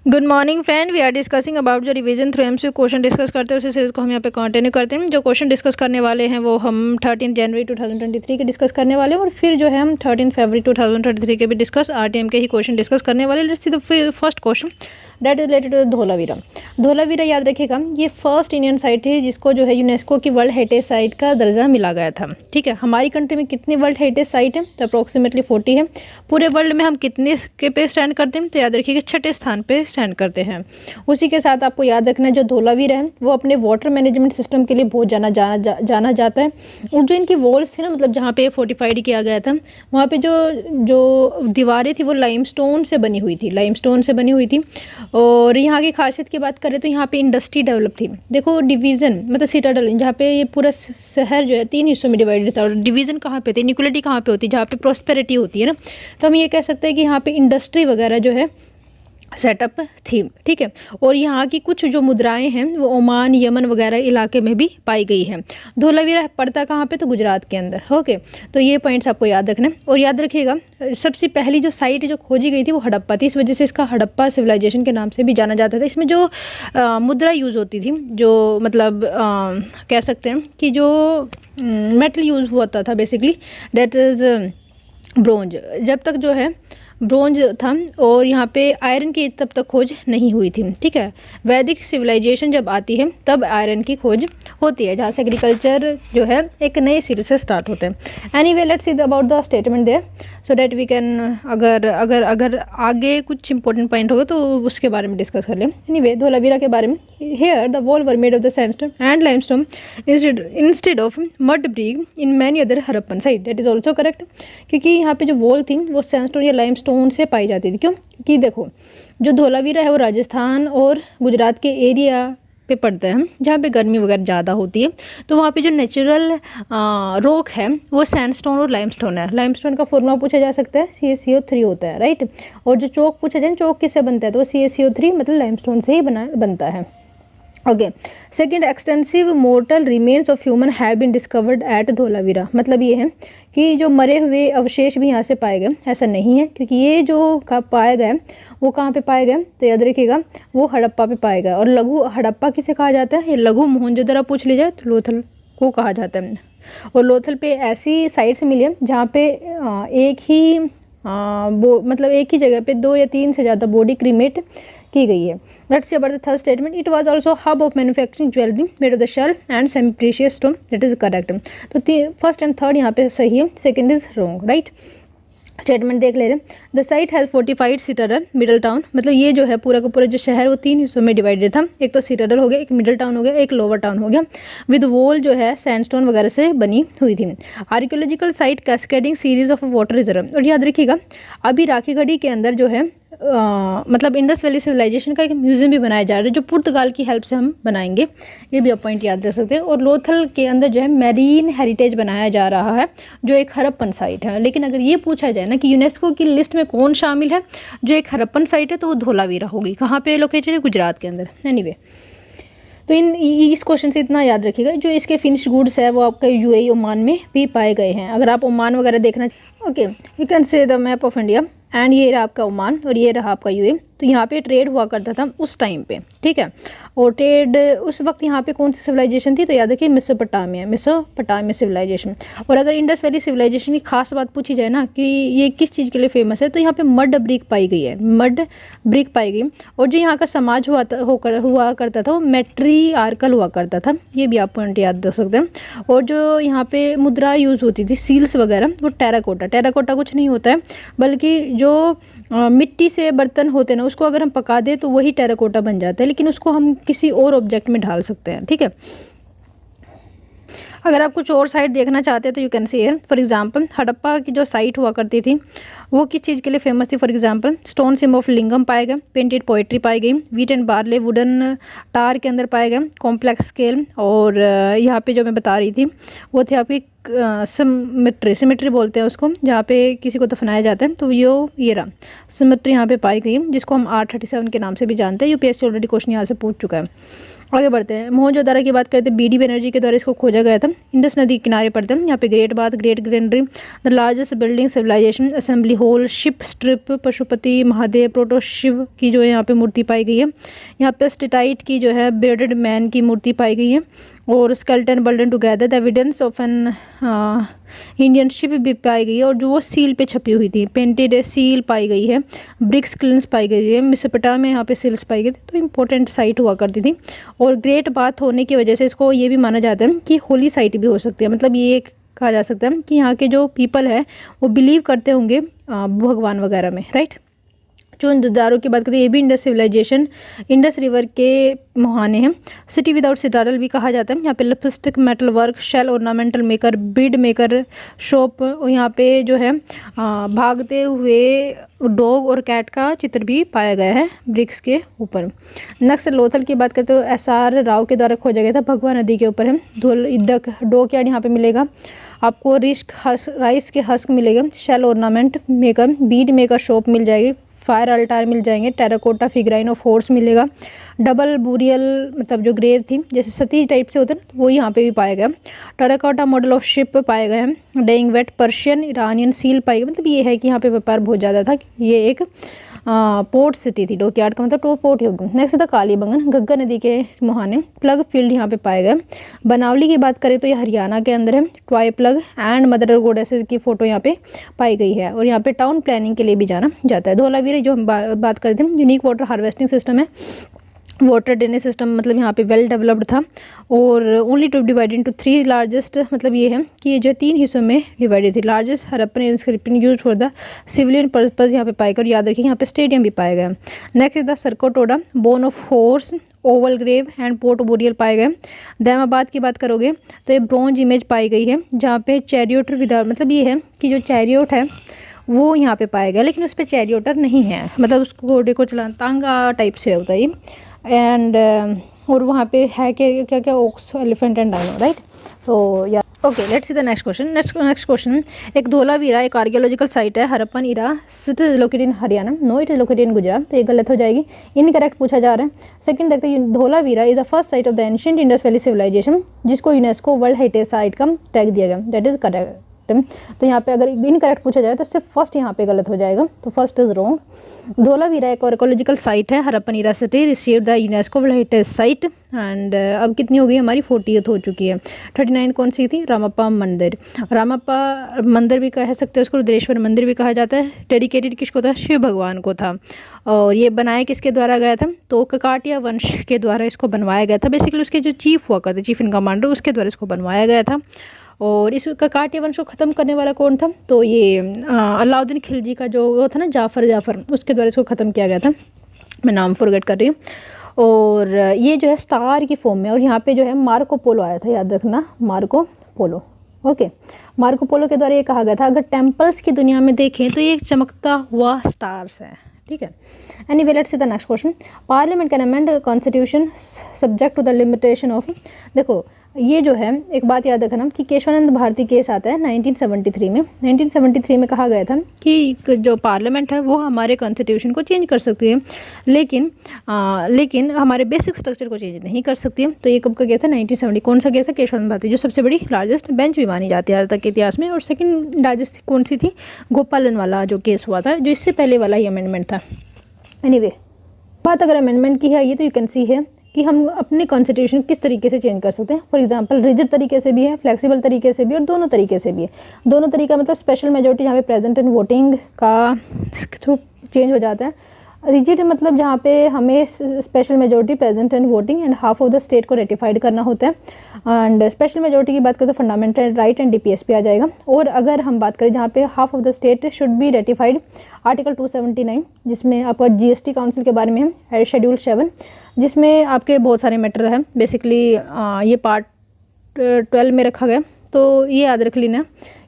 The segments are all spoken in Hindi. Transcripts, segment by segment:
Good morning friend, we are discussing about जो revision through MCQ question discuss करते हैं उसी सीरीज को हम यहाँ पे कंटिन्यू करते हैं। जो क्वेश्चन डिस्कस करने वाले हैं वो हम 13 जनवरी 2023 के डिस्कस करने वाले हैं और फिर जो है हम 13 फरवरी 2023 के भी डिस्कस आरटीएम के ही क्वेश्चन डिस्कस करने वाले हैं। Let's see the first question that is related to Dholavira. Dholavira याद रखिएगा, ये फर्स्ट इंडियन साइट थी जिसको जो है यूनेस्को की वर्ल्ड हेरिटेज साइट का दर्जा मिला गया था। ठीक है, हमारी कंट्री में कितनी वर्ल्ड हेरिटेज साइट है? तो अप्रोक्सीमेटली 40 है। पूरे वर्ल्ड में हम कितने के पे स्टैंड करते हैं? तो याद रखिएगा 6ठे स्थान पे स्टैंड करते हैं। उसी के साथ आपको याद रखना है जो धोलावीरा है वो अपने वाटर मैनेजमेंट सिस्टम के लिए बहुत जाना जाता है। और जो इनकी वॉल्स थी ना, मतलब जहाँ पे फोर्टिफाइड किया गया था वहाँ पे जो दीवारें थी वो लाइमस्टोन से बनी हुई थी। और यहाँ की खासियत की बात करें तो यहाँ पे इंडस्ट्री डेवलप थी। देखो डिवीज़न मतलब सिटाडल, जहाँ पे ये पूरा शहर जो है 3 हिस्सों में डिवाइडेड था। और डिवीज़न कहाँ पे थी, इनइक्वालिटी कहाँ पे होती है? जहाँ पे प्रॉस्पेरिटी होती है ना, तो हम ये कह सकते हैं कि यहाँ पे इंडस्ट्री वगैरह जो है सेटअप थी। ठीक है, और यहाँ की कुछ जो मुद्राएं हैं वो ओमान, यमन वगैरह इलाके में भी पाई गई हैं। धोलावीरा पड़ता कहाँ पे? तो गुजरात के अंदर। ओके, तो ये पॉइंट्स आपको याद रखना है। और याद रखिएगा सबसे पहली जो साइट जो खोजी गई थी वो हड़प्पा थी, इस वजह से इसका हड़प्पा सिविलाइजेशन के नाम से भी जाना जाता था। इसमें जो मुद्रा यूज़ होती थी, जो मतलब कह सकते हैं कि जो मेटल यूज़ होता था बेसिकली, दैट इज़ ब्रोंज। जब तक जो है ब्रोंज था और यहाँ पे आयरन की तब तक खोज नहीं हुई थी। ठीक है, वैदिक सिविलाइजेशन जब आती है तब आयरन की खोज होती है, जहाँ से एग्रीकल्चर जो है एक नए सिरे से स्टार्ट होता है। Anyway let's see about the statement there so that we can अगर आगे कुछ इंपॉर्टेंट पॉइंट होगा तो उसके बारे में डिस्कस कर लें। एनीवे धोलावीरा के बारे में, here the wall were made of the sandstone and limestone instead of mud brick in many other Harappan site. That is also correct, क्योंकि यहाँ पे जो वॉल थी वो सैंडस्टोन या लाइमस्टोन से पाई जाती थी। क्यों? क्योंकि देखो जो धोलावीरा है वो राजस्थान और गुजरात के एरिया पे पड़ता है जहाँ पे गर्मी वगैरह ज़्यादा होती है। तो वहाँ पे जो नेचुरल रॉक है वो सैंडस्टोन और लाइमस्टोन है। लाइमस्टोन का फॉर्मूला पूछा जा सकता है, CaCO3 होता है, राइट। और जो चौक पूछा जाए, चौक किससे बनता है? तो CaCO3 मतलब लाइमस्टोन से ही बनता है। Okay, second, extensive mortal remains of human have been discovered at Dholavira. मतलब ये है कि जो मरे हुए अवशेष भी यहाँ से पाए गए, ऐसा नहीं है, क्योंकि ये जो पाया गया वो कहाँ पे पाए गए? तो याद रखिएगा वो हड़प्पा पे पाए गए। और लघु हड़प्पा किसे कहा जाता है? ये लघु मोहनजोदड़ो पूछ लीजिए तो लोथल को कहा जाता है। और लोथल पे ऐसी साइट्स मिली है जहाँ पे एक ही जगह पे 2 या 3 से ज़्यादा बॉडी क्रीमेट की गई है। Let's see about the third statement, it was also hub of manufacturing jewellery made of the shell and semi precious stone. That is correct. तो फर्स्ट एंड थर्ड यहाँ पे सही है, second is wrong, right. Statement देख ले रहे हैं। The site has fortified citadel middle town. मतलब ये जो है पूरा का पूरा जो शहर वो 3 हिस्सों में डिवाइडेड था। एक तो सिटाडल हो गया, एक मिडल टाउन हो गया, एक लोअर टाउन हो गया। विद वॉल जो है सैंडस्टोन वगैरह से बनी हुई थी। Archaeological site cascading series of water reserve. और याद रखिएगा अभी राखीगढ़ी के अंदर जो है मतलब इंडस वैली सिविलाइजेशन का एक म्यूजियम भी बनाया जा रहा है जो पुर्तगाल की हेल्प से हम बनाएंगे। ये भी आप पॉइंट याद रख सकते हैं। और लोथल के अंदर जो है मैरीन हेरिटेज बनाया जा रहा है जो एक हड़प्पन साइट है। लेकिन अगर ये पूछा जाए ना कि यूनेस्को की लिस्ट में कौन शामिल है जो एक हड़प्पन साइट है, तो वो धोलावीरा होगी। कहाँ पे लोकेटेड है? गुजरात के अंदर। एनीवे तो इस क्वेश्चन से इतना याद रखिएगा, जो इसके फिनिश गुड्स है वो आपका UAE ओमान में भी पाए गए हैं। अगर आप ओमान वगैरह देखना, okay, you can say the map of India and ये रहा आपका ओमान और ये रहा आपका UAE। तो यहाँ पे ट्रेड हुआ करता था उस टाइम पे, ठीक है। और ट्रेड उस वक्त यहाँ पे कौन सी सिविलाइजेशन थी? तो याद रखिए मेसोपोटामिया सिविलाइजेशन। और अगर इंडस वैली सिविलाइजेशन की खास बात पूछी जाए ना कि ये किस चीज़ के लिए फेमस है, तो यहाँ पे मड ब्रिक पाई गई है, मड ब्रिक पाई गई। और जो यहाँ का समाज हुआ करता था वो मैट्रिआर्कल हुआ करता था। ये भी आप पॉइंट याद रख सकते हैं। और जो यहाँ पे मुद्रा यूज़ होती थी, सील्स वगैरह, वो टेराकोटा कुछ नहीं होता है, बल्कि जो मिट्टी से बर्तन होते हैं ना उसको अगर हम पका दें तो वही टेराकोटा बन जाता है, लेकिन उसको हम किसी और ऑब्जेक्ट में ढाल सकते हैं। ठीक है, अगर आप कुछ और साइट देखना चाहते हैं तो you can see here. For example Harappa की जो साइट हुआ करती थी वो किस चीज़ के लिए फेमस थी? For example stone symbol of lingam पाए गए, पेंटेड पोइट्री पाई गई, wheat and barley wooden tar के अंदर पाए गए, कॉम्प्लेक्स स्केल। और यहाँ पे जो मैं बता रही थी वो थे आपकी सिमेट्री बोलते हैं उसको, जहाँ पे किसी को दफनाया जाता है। तो ये रहा सिमेट्री यहाँ पे पाई गई, जिसको हम R37 के नाम से भी जानते हैं। UPSC ऑलरेडी क्वेश्चन यहाँ से पूछ चुका है। आगे बढ़ते हैं। मोहनजोदड़ो की बात करते हैं। BD बनर्जी के द्वारा इसको खोजा गया था। इंडस नदी के किनारे पड़ता है। यहाँ पे great bath, great granary, the largest building civilisation assembly hall ship strip, Pashupati Mahadev, proto Shiv की जो है यहाँ पे मूर्ति पाई गई है। यहाँ पे स्टेटाइट की जो है बियर्डेड मैन की मूर्ति पाई गई है। और skeleton buried together, the evidence of an Indian ship भी पाई गई है, और जो वो सील पे छपी हुई थी, पेंटेड सील पाई गई है। ब्रिक्स क्लिन्स पाई गई है। मेसोपोटामिया में यहाँ पे सील्स पाई गई थी, तो इंपॉर्टेंट साइट हुआ करती थी। और ग्रेट बाथ होने की वजह से इसको ये भी माना जाता है कि होली साइट भी हो सकती है। मतलब ये कहा जा सकता है कि यहाँ के जो पीपल है वो बिलीव करते होंगे भगवान वगैरह में, राइट। जो इंतजारों की बात करें, ये भी इंडस सिविलाइजेशन, इंडस रिवर के मुहाने हैं। सिटी विदाउट सिटाडल भी कहा जाता है। यहाँ पे lipstick, metal work, shell ornamental maker, bead maker shop, और यहाँ पे जो है भागते हुए डॉग और कैट का चित्र भी पाया गया है ब्रिक्स के ऊपर। नेक्स्ट लोथल की बात करें तो SR राव के द्वारा खोजा गया था, भगवा नदी के ऊपर है। धुल इदक डॉक यार्ड यहाँ पे मिलेगा आपको। राइस के हस्क मिलेगा। Shell ornament maker, bead maker shop मिल जाएगी। फायर अल्टार मिल जाएंगे। टेराकोटा फिगराइन ऑफ हॉर्स मिलेगा। डबल बुरियल मतलब जो ग्रेव थी जैसे सती टाइप से होता है वो यहाँ पे भी पाया गया। टेराकोटा मॉडल ऑफ शिप पाए गए हैं। Dyeing vat Persian Iranian seal पाई गई। मतलब ये है कि यहाँ पे व्यापार बहुत ज़्यादा था। ये एक पोर्ट सिटी थी। डॉकयार्ड का मतलब पोर्ट ही होगा। नेक्स्ट था कालीबंगन, घग्गर नदी के मुहाने। प्लग फील्ड यहाँ पे पाए गए। बनावली की बात करें तो ये हरियाणा के अंदर है। ट्वाई प्लग एंड मदर गोडेसेस की फोटो यहाँ पे पाई गई है। और यहाँ पे टाउन प्लानिंग के लिए भी जाना जाता है। धौलावीर जो हम बात कर रहे थे, यूनिक वाटर हार्वेस्टिंग सिस्टम है। वाटर ड्रेनेज सिस्टम मतलब यहाँ पे वेल डेवलप्ड था। और only to divide into 3 largest, मतलब ये है कि ये जो 3 हिस्सों में डिवाइडेड थी। Largest Harappan inscription use for the civilian purpose यहाँ पे पाएगा। और याद रखिए यहाँ पे स्टेडियम भी पाया गया। Next is the Surkotada, bone of horse, oval grave and pot burial पाए गए। दैमाबाद की बात करोगे तो ये ब्रॉन्ज इमेज पाई गई है जहाँ पे चैरियोट विदाउट, मतलब ये है कि जो चैरियोट है वो यहाँ पे पाया गया, लेकिन उस पर चैरियोटर नहीं है। मतलब उसको घोड़े को चलाना तांगा टाइप से होता है ये। एंड और वहाँ पे है कि क्या क्या ox, elephant and rhino, right. तो या okay, let's see the next question. Next question, एक धोलावीरा एक आर्कियोलॉजिकल साइट है Harappan era. It is located in Haryana. No, it is located in Gujarat. तो ये गलत हो जाएगी, इनकरेक्ट पूछा जा रहा है। सेकंड देखते हैं, Dholavira is the first site of the ancient Indus valley civilisation, जिसको यूनेस्को वर्ल्ड हेरिटेज साइट का टैग दिया गया। That is correct. तो यहाँ पे अगर इनकरेक्ट पूछा जाए तो सिर्फ फर्स्ट यहाँ पे गलत हो जाएगा। तो फर्स्ट इज रॉन्ग। धोलावीरा एक आर्कियोलॉजिकल साइट है। Harappan era city received the UNESCO world heritage site. And अब कितनी हो गई हमारी 40th हो चुकी है। 39 कौन सी थी? रामप्पा मंदिर। रामप्पा मंदिर भी कह सकते हैं उसको, रुद्रेश्वर मंदिर भी कहा जाता है। डेडिकेटेड किसको था? शिव भगवान को था। और ये बनाया किसके द्वारा गया था? तो ककाटिया वंश के द्वारा इसको बनवाया गया था। बेसिकली उसके जो चीफ हुआ करते, चीफ इन कमांडर, उसके द्वारा इसको बनवाया गया था। और इस ककाटिया वंश को ख़त्म करने वाला कौन था? तो ये अलाउद्दीन खिलजी का जो वो था ना, जाफ़र, उसके द्वारा इसको ख़त्म किया गया था। मैं नाम फॉरगेट कर रही हूँ। और ये जो है स्टार की फॉर्म में। और यहाँ पे जो है मार्को पोलो आया था, याद रखना, Marco Polo. Okay, Marco Polo के द्वारा ये कहा गया था अगर टेम्पल्स की दुनिया में देखें तो ये एक चमकता हुआ स्टार्स है। ठीक है। Anyway, let's see the next question. Parliament can amend constitution subject to the limitation of, देखो ये जो है एक बात याद रखना कि केशवानंद भारती केस आता है 1973 में। 1973 में कहा गया था कि जो पार्लियामेंट है वो हमारे कॉन्स्टिट्यूशन को चेंज कर सकती है, लेकिन हमारे बेसिक स्ट्रक्चर को चेंज नहीं कर सकती है। तो ये कब का गया था? 1970। कौन सा गया था? केशवानंद भारती, जो सबसे बड़ी लार्जेस्ट बेंच भी मानी जाती है आज तक के इतिहास में। और सेकेंड लार्जेस्ट कौन सी थी? गोपालन वाला जो केस हुआ था, जो इससे पहले वाला ही अमेंडमेंट था। एनीवे, बात अगर अमेंडमेंट की है ये तो यू कैन सी है कि हम अपने कॉन्स्टिट्यूशन किस तरीके से चेंज कर सकते हैं। फॉर एग्जांपल, रिजिड तरीके से भी है, फ्लेक्सिबल तरीके से भी, और दोनों तरीके से भी है। दोनों तरीका मतलब स्पेशल मेजोरिटी जहाँ पे प्रेजेंट एंड वोटिंग का थ्रू चेंज हो जाता है। रिजिड मतलब जहाँ पे हमें special majority, present and voting and half of the state को रेटिफाइड करना होता है। एंड स्पेशल मेजोरिटी की बात करें तो फंडामेंटल राइट एंड DPS पे आ जाएगा। और अगर हम बात करें जहाँ पे half of the state should be ratified, article 279, जिसमें आपका GST काउंसिल के बारे में है, शेड्यूल 7, जिसमें आपके बहुत सारे मैटर हैं। बेसिकली ये पार्ट 12 में रखा गया। तो ये याद रख लेना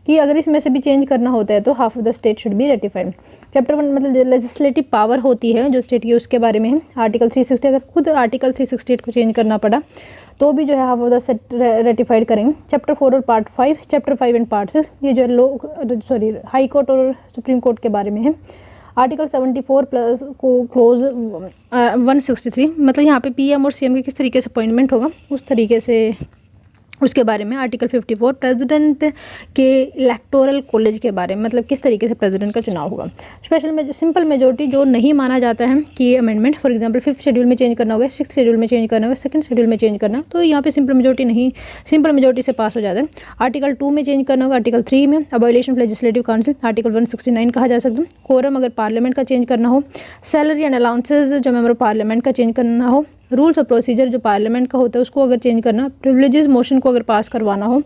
कि अगर इसमें से भी चेंज करना होता है तो half of the state should be ratified. Chapter 1 मतलब लेजिस्लेटिव पावर होती है जो स्टेट की, उसके बारे में है। आर्टिकल 360, अगर खुद आर्टिकल 368 को चेंज करना पड़ा तो भी जो है half of the state ratified करेंगे। चैप्टर 4 और पार्ट 5, चैप्टर 5 एंड पार्ट 6 ये जो है हाई कोर्ट और सुप्रीम कोर्ट के बारे में है। आर्टिकल 74 प्लस को क्लोज 163, मतलब यहाँ पे PM और CM के किस तरीके से अपॉइंटमेंट होगा उस तरीके से उसके बारे में। आर्टिकल 54 प्रेसिडेंट के इलेक्टोरल कॉलेज के बारे में, मतलब किस तरीके से प्रेसिडेंट का चुनाव होगा। सिंपल मेजोरिटी जो नहीं माना जाता है कि ये amendment for example 5th schedule में चेंज करना होगा, 6th शेड्यूल में चेंज करना होगा, 2nd शेड्यूल में चेंज करना, तो यहाँ पे सिंपल मेजोरिटी नहीं, सिंपल मेजोरिटी से पास हो जाता है। आर्टिकल 2 में चेंज करना होगा, आर्टिकल 3 में abolition of legislative council, article 169 कहा जा सकता है। कोरम अगर पार्लियामेंट का चेंज करना हो, सैलरी एंड अलाउंसेज जो मेंबर ऑफ पार्लियामेंट का चेंज करना हो, रूल्स ऑफ प्रोसीजर जो पार्लियामेंट का होता है उसको अगर चेंज करना, प्रिविलेजेस मोशन को अगर पास करवाना हो,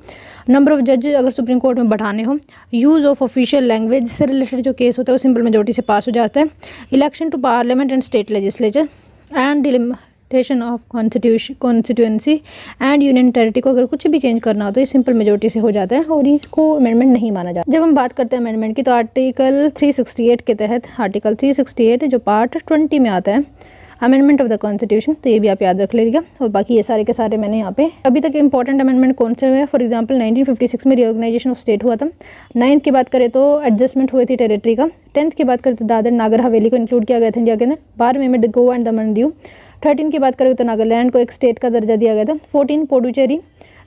नंबर ऑफ जज अगर सुप्रीम कोर्ट में बढ़ाने हो, यूज़ ऑफ ऑफिशियल लैंग्वेज से रिलेटेड जो केस होता है वो सिंपल मेजोरिटी से पास हो जाता है। Election to parliament and state legislature and delimitation of constituency and union territory को अगर कुछ भी चेंज करना हो तो ये सिंपल मेजोरिटी से हो जाता है और इसको अमेंडमेंट नहीं माना जाता। जब हम बात करते हैं अमेंडमेंट की तो आर्टिकल 368 के तहत, आर्टिकल 368 जो पार्ट 20 में आता है अमेंडमेंट ऑफ द कॉन्स्टिट्यूशन, तो ये भी आप याद रख लीजिएगा। और बाकी ये सारे के सारे मैंने यहाँ पे अभी तक इंपॉर्टेंट अमेंडमेंट कौन से हुए हैं, फॉर एग्जांपल 1956 में रिऑर्गेनाइजेशन ऑफ स्टेट हुआ था। 9th की बात करें तो एडजस्टमेंट हुई थी टेरिटरी का। 10th की बात करें तो दादर नागर हवेली को इंक्लूड किया गया था इंडिया के अंदर। 12वें में गोवा एंड दमन दीव। 13 की बात करें तो नागालैंड को एक स्टेट का दर्जा दिया गया था। 14 पुडुचेरी।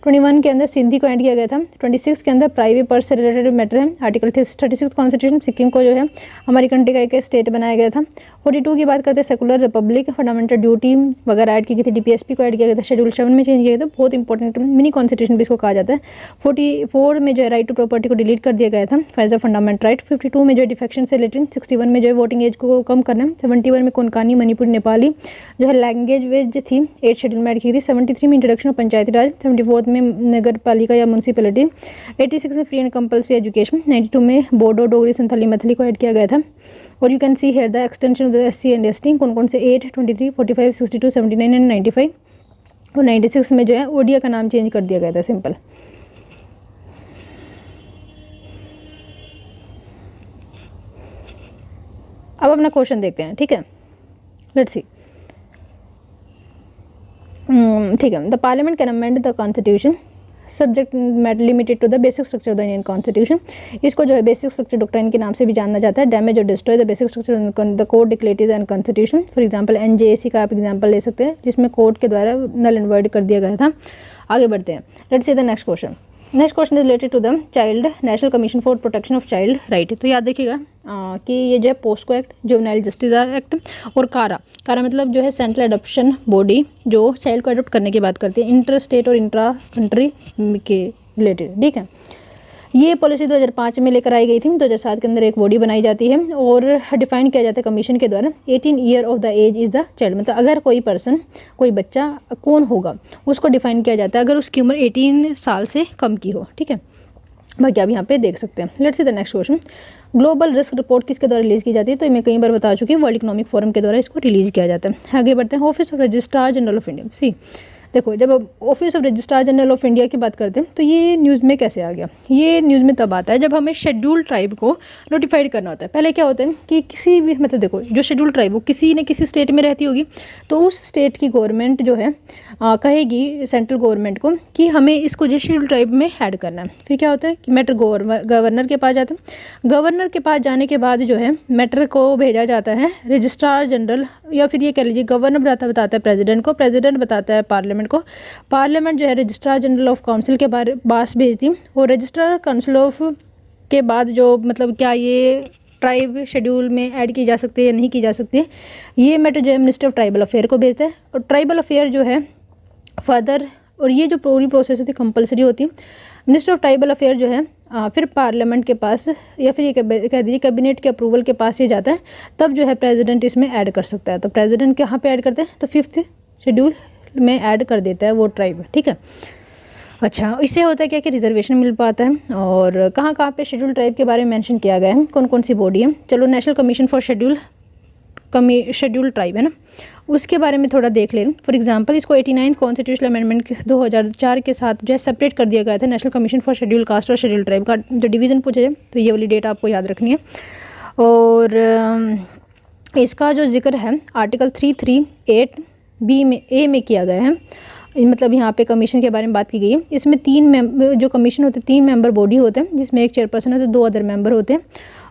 21 के अंदर सिंधी को ऐड किया गया था। 26 के अंदर प्राइवेट पर्स से रिलेटेड मैटर है। आर्टिकल 36 कॉन्स्टिट्यूशन सिक्किम को जो है हमारी कंट्री का एक स्टेट बनाया गया था। 42 की बात करते हैं सेकुलर रिपब्लिक, फंडामेंटल ड्यूटी वगैरह ऐड की गई थी। DPSP को ऐड किया गया था। शेड्यूल 7 में चेंज किया गया था। बहुत इंपॉर्टेंट मिनी कॉन्स्टिट्यूशन भी इसको कहा जाता है। 44 में जो है राइट टू प्रॉपर्टी को डिलीट कर दिया गया था एज अ फंडामेंटल राइट। 52 में जो है डिफेक्शन से रिलेटेड। 61 में जो है वोटिंग एज को कम करना है। 71 में कोंकणी मणिपुरी नेपाली जो है लैंग्वेज वेज थी 8th शेड्यूल में ऐड की थी। 73 में इंट्रोडक्शन ऑफ पंचायती राज। 74 में नगर पालिका या म्यूनसिपैलिटी। 86 में फ्री एंड कंपल्सरी एजुकेशन। 92 में बोडो डोगरी संथाली मैथिली को ऐड किया गया था। और you can see here the extension of the SC and ST कौन कौन से 8, 23, 45, 62, 79 एंड 95। और 96 में जो है ओडिया का नाम चेंज कर दिया गया था सिंपल। अब अपना क्वेश्चन देखते हैं, ठीक है, लेट्स सी। ठीक है, the parliament can amend the constitution subject matter limited to the basic structure of the Indian constitution. इसको जो है बेसिक स्ट्रक्चर डॉक्ट्राइन के नाम से भी जाना जाता है। डैमेज और destroy the basic structure the code declarative and constitution. For example NJAC का आप एग्जांपल ले सकते हैं जिसमें कोर्ट के द्वारा नल एंड वॉइड कर दिया गया था। आगे बढ़ते हैं, let's see the next question. Next question is related to the child national commission for protection of child right. तो याद रखिएगा कि ये जो है POCSO act, juvenile justice act और कारा मतलब जो है सेंट्रल एडॉप्शन बॉडी जो चाइल्ड को एडॉप्ट करने की बात करती है इंटर स्टेट और इंट्रा कंट्री के रिलेटेड, ठीक है। ये पॉलिसी 2005 में लेकर आई गई थी। 2007 के अंदर एक बॉडी बनाई जाती है और डिफाइन किया जाता है कमीशन के द्वारा 18 year of the age is the child, मतलब अगर कोई पर्सन कोई बच्चा कौन होगा उसको डिफाइन किया जाता है अगर उसकी उम्र 18 साल से कम की हो, ठीक है। बाकी आप यहाँ पे देख सकते हैं। Let's see the next question. Global risk report किसके द्वारा रिलीज़ की जाती है, तो मैं कई बार बता चुकी हूँ, वर्ल्ड इकोनॉमिक फोरम के द्वारा इसको रिलीज़ किया जाता है। आगे बढ़ते हैं, office of registrar general of India. See देखो, जब office of registrar general of India की बात करते हैं तो ये न्यूज़ में कैसे आ गया। ये न्यूज़ में तब आता है जब हमें शेड्यूल ट्राइब को नोटिफाइड करना होता है। पहले क्या होता है कि किसी भी मतलब देखो जो शेड्यूल ट्राइब हो किसी न किसी स्टेट में रहती होगी तो उस स्टेट की गवर्नमेंट जो है कहेगी सेंट्रल गवर्नमेंट को कि हमें इसको जो शेड्यूल ट्राइब में ऐड करना है। फिर क्या होता है कि मैटर गवर्नर के पास जाता है। गवर्नर के पास जाने के बाद जो है मैटर को भेजा जाता है रजिस्ट्रार जनरल, या फिर ये कह लीजिए गवर्नर बताता है प्रेसिडेंट को, प्रेसिडेंट बताता है पार्लियामेंट को, पार्लियामेंट जो है रजिस्ट्रार जनरल ऑफ काउंसिल के पास भेजती और रजिस्ट्रार काउंसिल ऑफ के बाद जो मतलब क्या ये ट्राइब शेड्यूल में ऐड की जा सकती है या नहीं की जा सकती है, ये मैटर जो है मिनिस्टर ऑफ ट्राइबल अफेयर को भेजता है। और ट्राइबल अफेयर जो है फर्दर, और ये जो पूरी प्रोसेस होती है कंपलसरी होती है। मिनिस्टर ऑफ ट्राइबल अफेयर जो है फिर पार्लियामेंट के पास या फिर ये कह दीजिए कैबिनेट के अप्रूवल के पास ये जाता है, तब जो है प्रेसिडेंट इसमें ऐड कर सकता है। तो प्रेसिडेंट कहाँ पे ऐड करते हैं, तो 5th शेड्यूल में ऐड कर देता है वो ट्राइब, ठीक है। अच्छा, इससे होता है क्या कि रिजर्वेशन मिल पाता है। और कहाँ कहाँ पे शेड्यूल ट्राइब के बारे में मेंशन किया गया है, कौन कौन सी बॉडी है। चलो, national commission for schedule tribe है ना, उसके बारे में थोड़ा देख ले रहे हैं। फॉर एग्जांपल इसको 89 कॉन्स्टिट्यूशनल अमेंडमेंट 2004 के साथ जो है सेपरेट कर दिया गया था national commission for schedule caste और शेड्यूल ट्राइब का जो डिवीज़न पूछा जाए तो ये वाली डेट आपको याद रखनी है। और इसका जो जिक्र है आर्टिकल 338B में ए में किया गया है, मतलब यहाँ पे कमीशन के बारे में बात की गई है। इसमें 3 जो कमीशन होते हैं 3 मेंबर बॉडी होते हैं जिसमें एक चेयरपर्सन होते हैं, 2 अदर मेंबर होते हैं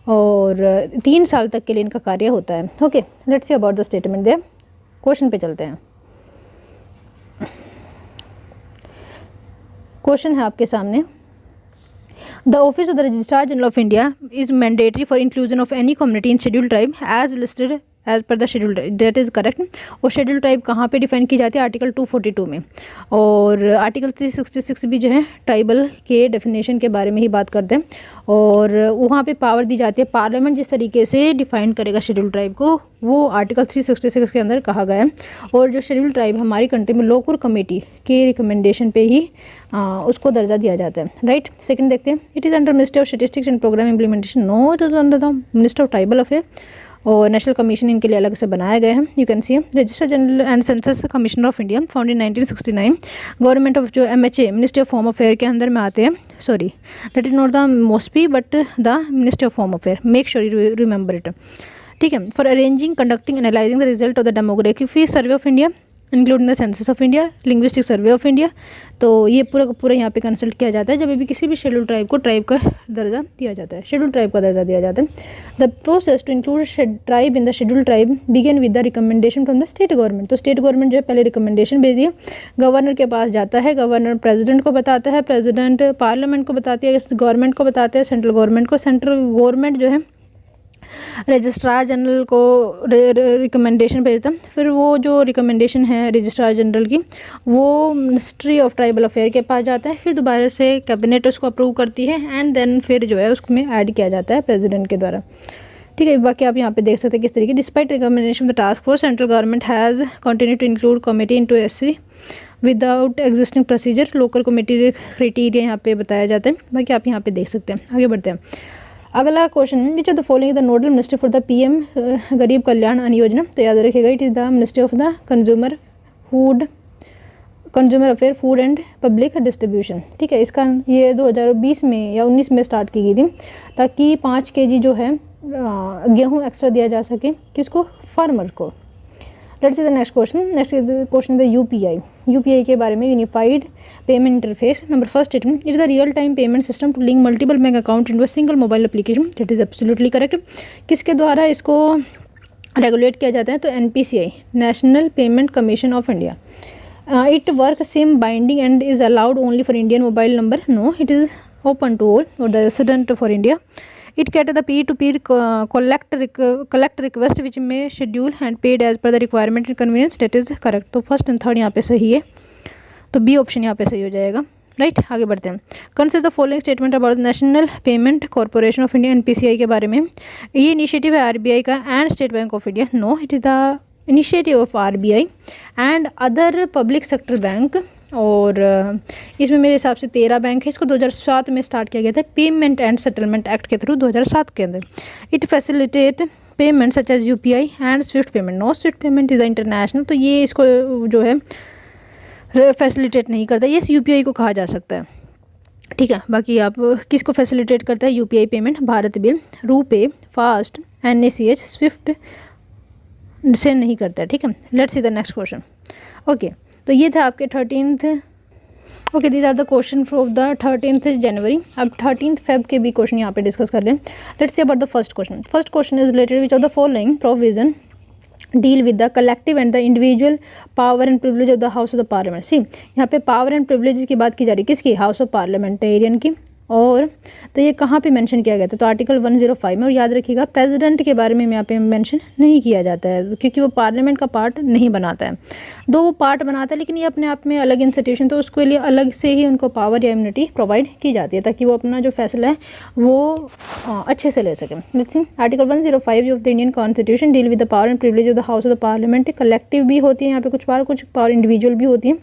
और 3 साल तक के लिए इनका कार्य होता है। Okay, let's see about the statement there. Question पे चलते हैं। क्वेश्चन है आपके सामने, the office of the registrar general of India is mandatory for inclusion of any community in schedule tribe as listed as per the schedule tribe, that is correct. और शेड्यूल ट्राइब कहाँ पे डिफाइन की जाती है? आर्टिकल 242 में। और आर्टिकल 366 भी जो है ट्राइबल के डेफिनेशन के बारे में ही बात करते हैं, और वहाँ पे पावर दी जाती है, पार्लियामेंट जिस तरीके से डिफाइन करेगा शेड्यूल ट्राइब को वो आर्टिकल 366 के अंदर कहा गया है। और जो शेड्यूल ट्राइब हमारी कंट्री में लोकल कमेटी के रिकमेंडेशन पे ही उसको दर्जा दिया जाता है, राइट। सेकंड देखते हैं, it is under ministry of statistics and programme implementation, no it is under the minister of tribal affair, और नेशनल कमीशन इनके लिए अलग से बनाया गया है। You can see register general and census commissioner of India found in 1969, government of जो MHA ministry of home affair के अंदर में आते हैं, sorry that is not the MoSPI but the ministry of home affair, make sure you remember it, ठीक है। For arranging conducting analysing the result of the demography survey of India including the census of India, linguistic survey of India, तो ये पूरा का पूरा यहाँ पे कंसल्ट किया जाता है जब भी किसी भी शेड्यूल ट्राइब को ट्राइब का दर्जा दिया जाता है, शेड्यूल ट्राइब का दर्जा दिया जाता है। The process to include tribe in the schedule tribe begin with the recommendation from the state government, तो स्टेट गवर्नमेंट जो है पहले रिकमेंडेशन भेज दिया, गवर्नर के पास जाता है, गवर्नर प्रेसिडेंट को बताता है, प्रेसिडेंट पार्लियामेंट को बताती है, गवर्नमेंट को बताते हैं, सेंट्रल गवर्नमेंट को, सेंट्रल गवर्नमेंट जो है रजिस्ट्रार जनरल को रिकमेंडेशन भेजता है, फिर वो जो रिकमेंडेशन है रजिस्ट्रार जनरल की वो मिनिस्ट्री ऑफ ट्राइबल अफेयर के पास जाता है, फिर दोबारा से कैबिनेट उसको अप्रूव करती है एंड देन फिर जो है उसमें ऐड किया जाता है प्रेसिडेंट के द्वारा, ठीक है। बाकी आप यहाँ पे देख सकते हैं किस तरीके, despite recommendation of the task force central government has continue to include committee into SC without existing procedure, local committee criteria यहाँ पे बताया जाता है। बाकी आप यहाँ पे देख सकते हैं। आगे बढ़ते हैं, अगला question, which of the following the nodal ministry for the PM गरीब कल्याण अन्न योजना, तो याद रखिएगा it is the ministry of the consumer affair food and public distribution, ठीक है। इसका ये 2020 में या 19 में स्टार्ट की गई थी ताकि 5 kg जो है गेहूँ एक्स्ट्रा दिया जा सके, किसको? फार्मर को। Let's see the next question the UPI के बारे में, unified payment interface. Number first statement, it is the real time payment system to link multiple bank account into a single mobile application, that is absolutely correct. किसके द्वारा इसको रेगुलेट किया जाता है? तो NPCI, national payment commission of India. It work SIM binding and is allowed only for Indian mobile number, no it is open to all और the resident for India. It cater the peer-to-peer collect request which may schedule and paid as per the requirement and convenience, that is correct। तो फर्स्ट एंड थर्ड यहाँ पे सही है, तो B ऑप्शन यहाँ पे सही हो जाएगा, राइट। आगे बढ़ते हैं, consider the following statement about national payment corporation of India NPCI के बारे में। ये इनिशिएटिव है RBI का and state bank of India, no it is the initiative of RBI and other public sector bank, और इसमें मेरे हिसाब से 13 बैंक है। इसको 2007 में स्टार्ट किया गया था पेमेंट एंड सेटलमेंट एक्ट के थ्रू 2007 के अंदर। It facilitate payment such as UPI and SWIFT payment, no SWIFT payment is the international, तो ये इसको जो है फैसिलिटेट नहीं करता, ये UPI को कहा जा सकता है, ठीक है। बाकी आप किसको फैसिलिटेट करता है? UPI payment, Bharat bill, RuPay, FAST, NACH, SWIFT से नहीं करता है, ठीक है। Let's see the next question. Okay, तो ये था आपके 13th, okay these are the question from the 13th January. अब 13th Feb के भी क्वेश्चन यहाँ पे डिस्कस कर लें। Let's see about the first question. First question is related which of the following provision deal with the collective and the individual power and privilege of the house of the parliament. See यहाँ पे पावर एंड प्रिविलेज की बात की जा रही है, किसकी? हाउस ऑफ पार्लियामेंटेरियन की। और तो ये कहाँ पे मेंशन किया गया था? तो आर्टिकल 105 में। और याद रखिएगा प्रेसिडेंट के बारे में यहाँ पे मेंशन नहीं किया जाता है क्योंकि वो पार्लियामेंट का पार्ट नहीं बनाता है, दो वो पार्ट बनाता है लेकिन ये अपने आप में अलग इंस्टीट्यूशन, तो उसके लिए अलग से ही उनको पावर या इम्यूनिटी प्रोवाइड की जाती है ताकि वो अपना जो फैसला है वो अच्छे से ले सकें। Let's see article 105 of the Indian constitution deal with the power and privilege of the house of the parliament. Collective भी होती है यहाँ पे कुछ पावर इंडिविजुअल भी होती है।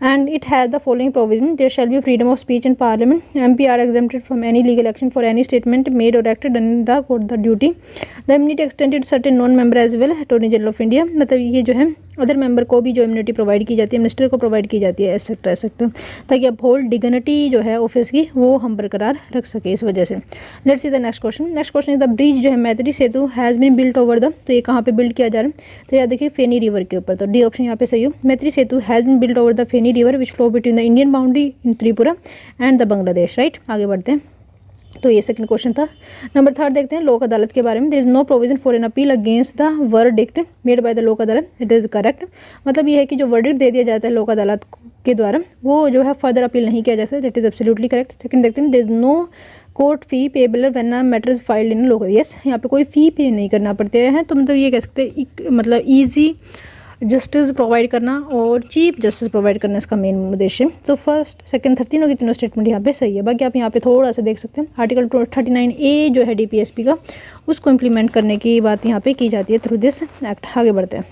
And it has the following provision: there shall be freedom of speech in parliament. MP are exempted from any legal action for any statement made or acted under the court the duty. The immunity extended to certain non-member as well. Attorney General of India, मतलब ये जो है अदर मेंबर को भी जो इम्यूनिटी प्रोवाइड की जाती है, मिनिस्टर को प्रोवाइड की जाती है, एसेक्ट्रा, ताकि अब होल डिग्निटी जो है ऑफिस की वो हम बरकरार रख सके इस वजह से। Let's see the next question. Next question is the bridge जो है Maitri Setu has been built over the, तो ये कहाँ पे बिल्ड किया जा रहा है? तो याद देखिए फेनी रिवर के ऊपर, तो डी ऑप्शन यहाँ पे सही हो। Maitri Setu has been built over the Feni river which flow between the Indian boundary in Tripura and the Bangladesh, right. आगे बढ़ते हैं। तो ये सेकंड क्वेश्चन था। नंबर 3 देखते हैं लोक अदालत के बारे में। There is no provision for an appeal against the verdict made by the Lok Adalat, it is correct. मतलब ये है कि जो वर्डिक्ट दे दिया जाता है लोक अदालत के द्वारा वो जो है फर्दर अपील नहीं किया जा सकता, that is absolutely correct. Second देखते हैं there is no court fee payable when a matter is filed in local, yes यहाँ पे कोई फ़ी पे नहीं करना पड़ते हैं। तो मतलब ये कह सकते हैं मतलब ईजी जस्टिस प्रोवाइड करना और चीप जस्टिस प्रोवाइड करना इसका मेन उद्देश्य। तो फर्स्ट सेकंड थर्ड तीनों की तीनों स्टेटमेंट यहाँ पे सही है। बाकी आप यहाँ पे थोड़ा सा देख सकते हैं आर्टिकल 39A जो है DPSP का, उसको इम्प्लीमेंट करने की बात यहाँ पे की जाती है थ्रू दिस एक्ट। आगे बढ़ते हैं।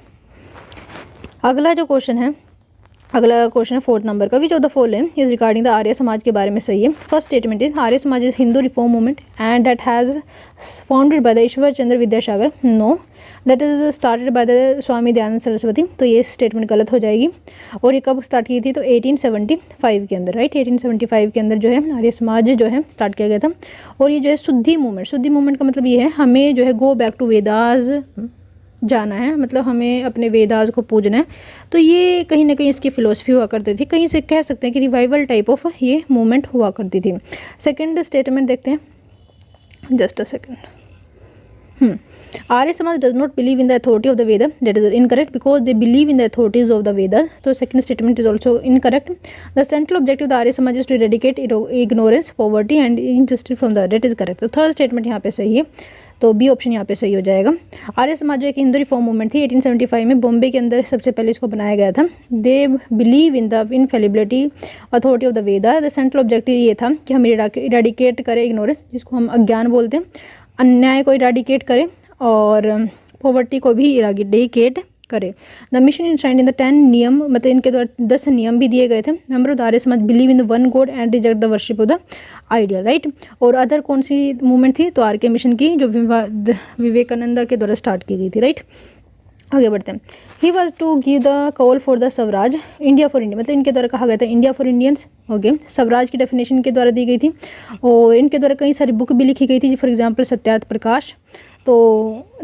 अगला जो क्वेश्चन है, अगला क्वेश्चन है 4th नंबर का। Which of the following is regarding the Arya Samaj के बारे में सही है। First statement is Arya Samaj is Hindu reform movement and that has founded by the Ishwar Chandra Vidyasagar, no that is started by the Swami Dayanand Saraswati. तो ये स्टेटमेंट गलत हो जाएगी। और ये कब स्टार्ट की थी, तो 1875 के अंदर, राइट 1875 के अंदर जो है आर्य समाज जो है स्टार्ट किया गया था। और ये जो है शुद्धि मूवमेंट का मतलब ये है हमें जो है गो बैक टू वेदास जाना है, मतलब हमें अपने वेदास को पूजना है। तो ये कहीं ना कहीं इसकी फिलोसफी हुआ करती थी, कहीं से कह सकते हैं कि रिवाइवल टाइप ऑफ ये मूवमेंट हुआ करती थी। सेकंड स्टेटमेंट देखते हैं, just a second. Arya Samaj does not believe in the authority of the Veda, that is incorrect because they believe in the authorities of the Veda. तो second statement is also incorrect. The central objective of the Arya Samaj is to eradicate ignorance poverty and injustice from the, that is correct. तो थर्ड स्टेटमेंट यहाँ पे सही है, तो बी ऑप्शन यहाँ पे सही हो जाएगा। आर्य समाज जो एक हिंदू रिफॉर्म मूवमेंट थी 1875 में बॉम्बे के अंदर सबसे पहले इसको बनाया गया था। दे believe in the इनफेलिबिलिटी authority of the Veda. The central objective ये था कि हम इरेडिकेट करें इग्नोरेंस, जिसको हम अज्ञान बोलते हैं, अन्याय को इरेडिकेट करें और पॉवर्टी को भी इरेडिकेट करे। द मिशन इंश्राइंड इन द 10 नियम, मतलब इनके द्वारा 10 नियम भी दिए गए थे। मेंबर ऑफ द आर्य समाज believe in the one God and reject the worship of the ideal, right. और अदर कौन सी मूवमेंट थी, तो आर.के. मिशन की, जो विवेकानंद के द्वारा स्टार्ट की गई थी, राइट। आगे बढ़ते हैं। He was to give the call for the Swaraj India for India, मतलब इनके द्वारा कहा गया था India for Indians. Okay, Swaraj की डेफिनेशन के द्वारा दी गई थी और इनके द्वारा कई सारी बुक भी लिखी गई थी, फॉर एग्जाम्पल सत्यार्थ प्रकाश। तो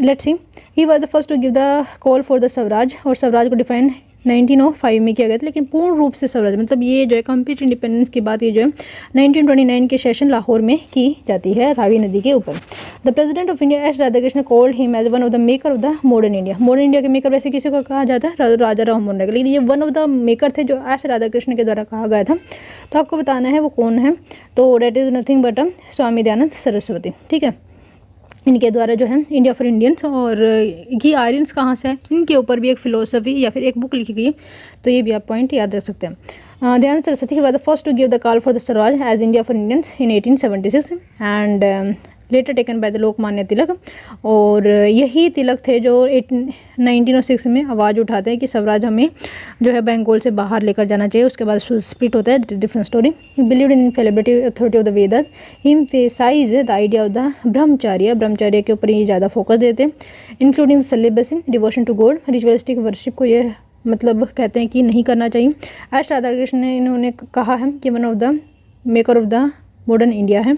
let's see, he was the first to give the call for the Swaraj, और स्वराज को डिफाइन 1905 में किया गया था। लेकिन पूर्ण रूप से स्वराज मतलब ये जो है कंप्लीट इंडिपेंडेंस की बात ये जो है 1929 के सेशन लाहौर में की जाती है रावी नदी के ऊपर। The president of India S Radhakrishna called him as one of the maker of the modern India. Modern India के मेकर वैसे किसी को कहा जाता है, राजा राम मोहन राय, लेकिन ये वन ऑफ द मेकर थे जो एस राधाकृष्ण के द्वारा कहा गया था। तो आपको बताना है वो कौन है, तो डेट इज़ नथिंग बट स्वामी दयानंद सरस्वती, ठीक है। इनके द्वारा जो है इंडिया फॉर इंडियंस, और ये आर्यंस कहाँ से है, इनके ऊपर भी एक फिलोसफी या फिर एक बुक लिखी गई है, तो ये भी आप पॉइंट याद रख सकते हैं। Dayanand Saraswati was the first to give the call for the Swaraj as India for Indians in 1876 and later taken by the Lokmanya Tilak. और यही तिलक थे जो 1906 में आवाज़ उठाते हैं कि स्वराज हमें जो है बंगाल से बाहर लेकर जाना चाहिए। उसके बाद स्प्लिट होता है, different story. Believed in infallibility authority of the Vedas, emphasise the idea of the brahmacharya के ऊपर ये ज़्यादा फोकस देते हैं, including celibacy, devotion to God, ritualistic worship को ये मतलब कहते हैं कि नहीं करना चाहिए। एस राधाकृष्ण ने इन्होंने कहा है कि one of the maker of the modern India है,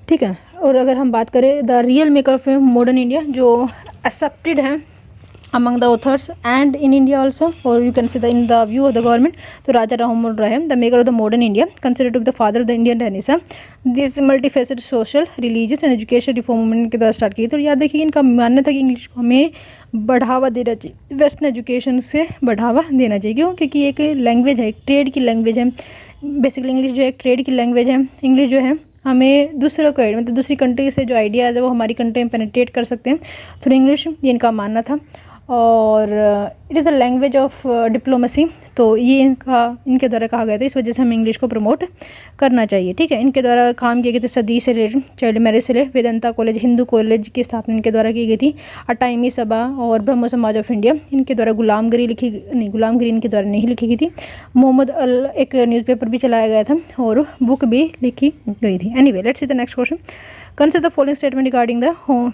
ठीक है। और अगर हम बात करें the real maker of modern India जो एक्सेप्टेड है among the authors and in India also, और you can see the in the view of the government, तो राजा राममोहन राय है the maker of the modern India, considered to be the father of the Indian renaissance. This multifaceted social, religious and education reform movement के द्वारा स्टार्ट की। तो याद देखिए इनका मानना था कि इंग्लिश को हमें बढ़ावा देना चाहिए, वेस्टर्न एजुकेशन से बढ़ावा देना चाहिए। क्यों? क्योंकि एक लैंग्वेज है, एक ट्रेड की लैंग्वेज है, बेसिकली इंग्लिश जो है एक ट्रेड की लैंग्वेज है। इंग्लिश जो है हमें दूसरों को मतलब दूसरी कंट्री से जो आइडियाज़ है वो हमारी कंट्री में पेनिट्रेट कर सकते हैं थ्रू इंग्लिश, ये इनका मानना था। और it is the language of diplomacy, तो ये इनके द्वारा कहा गया था, इस वजह से हमें इंग्लिश को प्रमोट करना चाहिए, ठीक है। इनके द्वारा काम किए गए थे सदी से रिलेटेड, चाइल्ड मैरिज से related, Vedanta college, Hindu college की स्थापना इनके द्वारा की गई थी, अटाइमी सभा और ब्रह्म समाज ऑफ इंडिया। इनके द्वारा गुलामगिरी इनके द्वारा नहीं लिखी गई थी। मोहम्मद अल एक न्यूज़पेपर भी चलाया गया था और बुक भी लिखी गई थी। Anyway, let's see the next question. Consider the following statement regarding the home.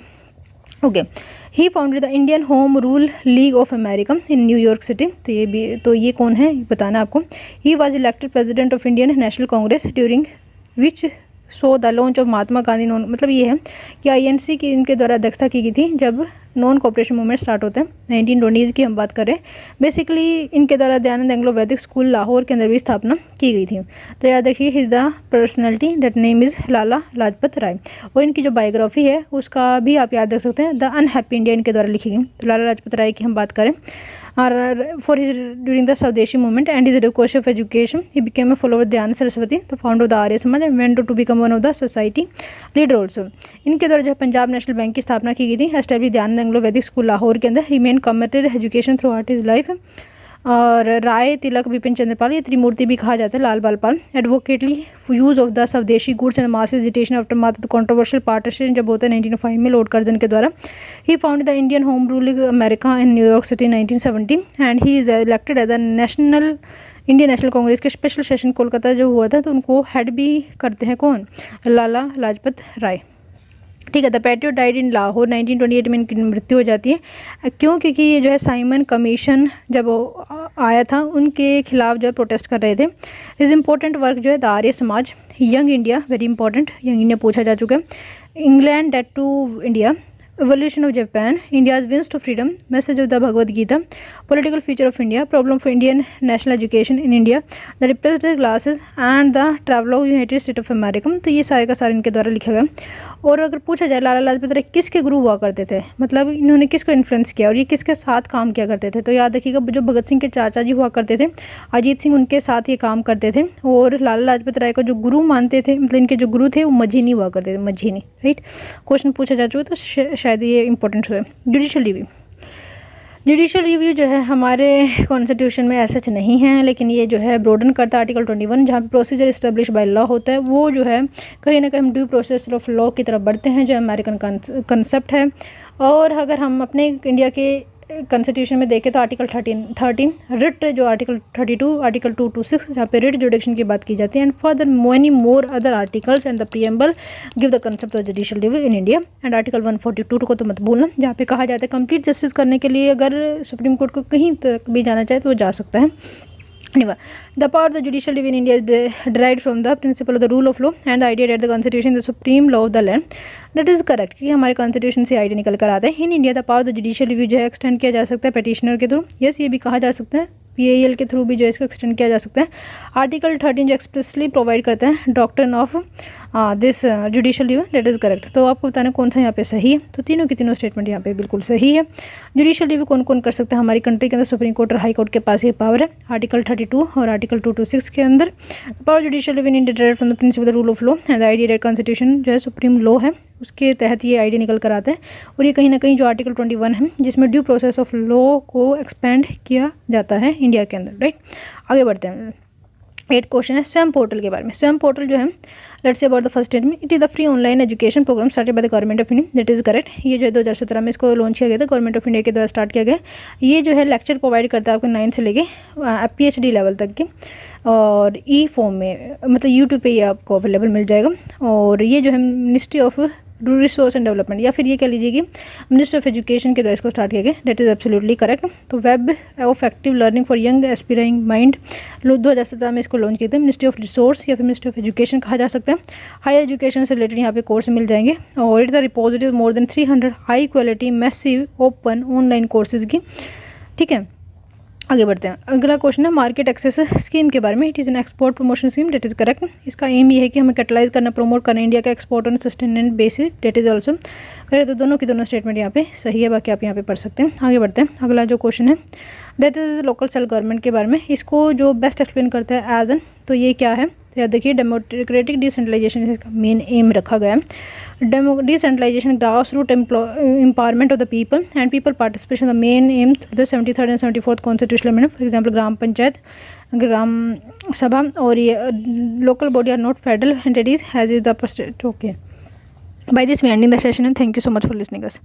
Okay, he founded the Indian home rule league of America in New York city. तो ये कौन है बताना आपको। He was elected president of Indian National Congress during which so the launch of Mahatma Gandhi non, मतलब ये है कि INC की इनके द्वारा अध्यक्षता की गई थी जब नॉन कॉपरेशन मूवमेंट स्टार्ट होते हैं 1920 की हम बात करें। बेसिकली इनके द्वारा दयानंद एंग्लो वैदिक स्कूल लाहौर के अंदर भी स्थापना की गई थी। तो याद रखिए his the personality that name is Lala Lajpat Rai. और इनकी जो बायोग्राफी है उसका भी आप याद रख सकते हैं, द अनहैप्पी इंडिया इनके द्वारा लिखी गई। तो लाला लाजपत राय की हम बात करें, for his during the Swadeshi movement and his request of education, he became a follower of Dhyana Saraswati, the founder of the Arya Samaj, and went to become one of the society leader also. इनके द्वारा जो पंजाब नेशनल बैंक की स्थापना की गई थी, एस्टैब्लिश दयानंद एंग्लो वैदिक स्कूल लाहौर के अंदर, remain committed education through out his life. और राय तिलक विपिन चंद्रपाल, ये त्रिमूर्ति भी कहा जाता है, Lal Bal Pal, advocately use of the swadeshi goods and mass agitation after मात्र कॉन्ट्रोवर्शियल पार्टीशन जब होता है 1905 में लॉर्ड कर्जन के द्वारा। He found the Indian home rule America in New York city 1970 and he is elected as the national Indian National Congress के स्पेशल सेशन कोलकाता जो हुआ था, तो उनको हेड भी करते हैं कौन, लाला लाजपत राय। ठीक है। The patriot died in Lahore 1928 में इनकी मृत्यु हो जाती है। क्यों? क्योंकि ये जो है साइमन कमीशन जब आया था उनके खिलाफ जो है प्रोटेस्ट कर रहे थे। इज इम्पोर्टेंट वर्क जो है the Arya Samaj, young India, very important, young India पूछा जा चुका है। England debt to India, evolution of Japan, India's wins to freedom, message of the Bhagavad Gita, political future of India, problem for Indian national education in India, the representative classes and the travel of United State of America. तो ये सारे का सारे इनके द्वारा लिखा गया। और अगर पूछा जाए लाला लाजपत राय किसके गुरु हुआ करते थे, मतलब इन्होंने किसको इन्फ्लुएंस किया और ये किसके साथ काम किया करते थे, तो याद रखिएगा जो भगत सिंह के चाचा जी हुआ करते थे, अजीत सिंह उनके साथ ये काम करते थे। और लाला लाजपत राय को जो गुरु मानते थे, मतलब इनके जो गुरु थे वो मझीनी हुआ करते थे, मझीनी, राइट। क्वेश्चन पूछा जा चुका है तो शायद ये इंपॉर्टेंट है। जुडिशियल रिव्यू, जुडिशियल रिव्यू जो है हमारे कॉन्स्टिट्यूशन में ऐसा नहीं है, लेकिन ये जो है ब्रोडन करता है आर्टिकल 21, जहाँ पे प्रोसीजर इस्टेब्लिश बाय लॉ होता है, वो जो है कहीं ना कहीं हम ड्यू प्रोसेस ऑफ लॉ की तरफ बढ़ते हैं, जो अमेरिकन कंसेप्ट है। और अगर हम अपने इंडिया के कॉन्स्टिट्यूशन में देखें तो आर्टिकल 13 रिट जो आर्टिकल 32, आर्टिकल 226 जहाँ पे रिट जुडिक्शन की बात की जाती है, and further many more other articles and the preamble give the concept of judicial review in India. And article 142 को तो मत भूलना, जहाँ पे कहा जाता है कंप्लीट जस्टिस करने के लिए अगर सुप्रीम कोर्ट को कहीं तक भी जाना चाहे तो वो जा सकता है। The power of the judicial review in India is derived from the principle of the rule of law and the idea that the constitution is the supreme law of the land. That is correct कि हमारे constitution से आइडिया निकल कर आता है। इन India the power of the judicial review जो है एक्सटेंड किया जा सकता है पेटिशनर के थ्रू, यस ये भी कहा जा सकता है, PAL के थ्रू भी जो है इसको एक्सटेंड किया जा सकता है। आर्टिकल 13 जो एक्सप्रेसली प्रोवाइड करता है doctrine of this judicial review, that is correct. तो आपको बताना कौन सा यहाँ पे सही है, तो तीनों की तीनों स्टेटमेंट यहाँ पे बिल्कुल सही है। जुडिशियल रिव्यू कौन कौन कर सकता है, हमारी कंट्री के अंदर सुप्रीम कोर्ट और हाई कोर्ट के पास ये पावर है, आर्टिकल 32 और आर्टिकल 226 के अंदर। Power judicial review in derived from the principle rule of law and the idea that constitution जो है सुप्रीम लॉ है, उसके तहत ये आइडिया निकल कर आता है। और ये कहीं ना कहीं जो आर्टिकल 21 है जिसमें ड्यू प्रोसेस ऑफ लॉ को एक्सपेंड किया जाता है इंडिया के अंदर, राइट। आगे बढ़ते हैं। 8 क्वेश्चन है स्वयं पोर्टल के बारे में। स्वयं पोर्टल जो है let's say about the first statement, it is the free online education program started by the government of India, that is correct. ये जो है 2017 में इसको लॉन्च किया गया था, गवर्नमेंट ऑफ इंडिया के द्वारा स्टार्ट किया गया। ये जो है लेक्चर प्रोवाइड करता है आपको 9 से लेके PhD लेवल तक के, और ई फॉर्म में, मतलब यूट्यूब पे ये आपको अवेलेबल मिल जाएगा। और ये जो है ministry of resource and development या फिर ये कह लीजिए कि मिनिस्ट्री ऑफ एजुकेशन के द्वारा इसको स्टार्ट किया गया, दैट इज एब्सोल्युटली करेक्ट। तो web of active learning for young aspiring mind 2017 में इसको लॉन्च किया था। मिनिस्ट्री ऑफ रिसोर्स या फिर मिनिस्ट्री ऑफ एजुकेशन कहा जा सकता है। हायर एजुकेशन से रिलेटेड यहाँ पे कोर्स मिल जाएंगे, और it the repository more than 300 high quality massive open online courses की, ठीक है। आगे बढ़ते हैं। अगला क्वेश्चन है मार्केट एक्सेस स्कीम के बारे में। It is an export promotion scheme, that is correct. इसका एम ये है कि हमें कैटलाइज करना, प्रमोट करना इंडिया का export on sustainable basis, that is also correct. तो दोनों की दोनों स्टेटमेंट यहाँ पे सही है, बाकी आप यहाँ पे पढ़ सकते हैं। आगे बढ़ते हैं। अगला जो क्वेश्चन है that is local self government के बारे में। इसको जो बेस्ट एक्सप्लेन करता है एज एन, तो ये क्या है, तो याद देखिए डेमोक्रेटिक डिसेंट्रलाइजेशन इसका मेन एम रखा गया है। Decentralization, grass root empowerment of the people and people participation the main aim through the 73rd and 74th constitutional amendment. For example gram panchayat, gram sabha, और ये local body are not federal entities has is the okay. By this we ending the session and thank you so much for listening us.